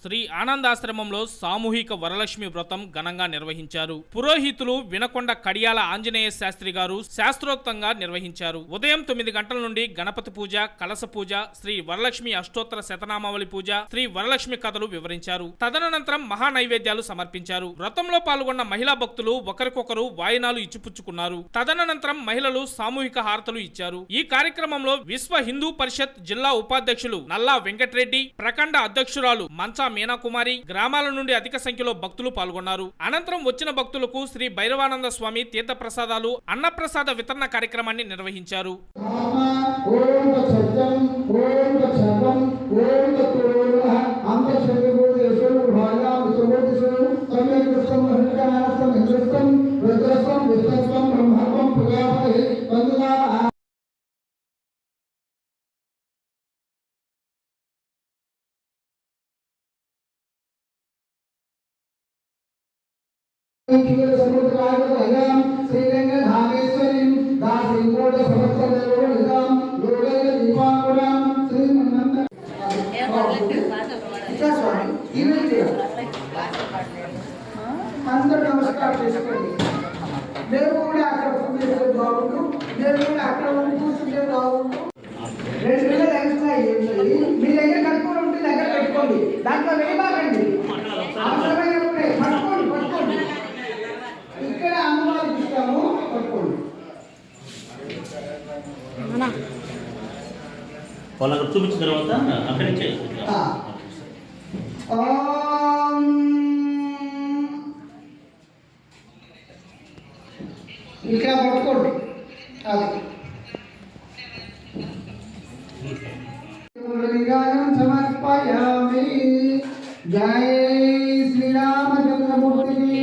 శ్రీ ఆనందాశ్రమంలో సామూహిక వరలక్ష్మి వ్రతం ఘనంగా నిర్వహించారు. పురోహితులు వినకొండ కడియాల ఆంజనేయ శాస్త్రి గారు శాస్త్రోక్తంగా నిర్వహించారు. ఉదయం 9 గంటల నుండి గణపతి పూజ, కలస పూజ, శ్రీ వరలక్ష్మి అష్టోత్తర శతనామావళి పూజ, శ్రీ వరలక్ష్మి కథలు వివరించారు. తదనంతరం మహా నైవేద్యాలు సమర్పించారు. వ్రతంలో పాల్గొన్న మహిళా భక్తులు ఒకరికొకరు వాయినాలు ఇచ్చిపుచ్చుకున్నారు. తదనంతరం మహిళలు సామూహిక హారతలు ఇచ్చారు. ఈ కార్యక్రమంలో విశ్వ హిందూ పరిషత్ జిల్లా ఉపాధ్యక్షులు నల్లా వెంకటరెడ్డి, ప్రఖండ అధ్యక్షురాలు మంచా మీనాకుమారి, గ్రామాల నుండి అధిక సంఖ్యలో భక్తులు పాల్గొన్నారు. అనంతరం వచ్చిన భక్తులకు శ్రీ భైరవానంద స్వామి తీర్థ ప్రసాదాలు, అన్నప్రసాద వితరణ కార్యక్రమాన్ని నిర్వహించారు. అందరూ నమస్కారం చేసుకోండి. నేను కూడా అక్కడ కూర్చుంటే బాగుండు, నేను కూడా అక్కడ కూర్చుంటే బాగుండు. 2 నెలలు ఎక్స్ట్రా మీ దగ్గర కట్టుకొని ఉంటే దగ్గర పెట్టుకోండి, దాంట్లో వేయబాకండి. అవసరమైనప్పుడే పట్టుకోండి. ఇక్కడ అమ్మవారికి ఇస్తాము, పట్టుకోండి. వాళ్ళకి చూపించిన తర్వాత అక్కడి నుంచి ఇక్కడ పట్టుకోండి. అది సమర్పయామి. జై శ్రీరామచంద్రమూర్తి.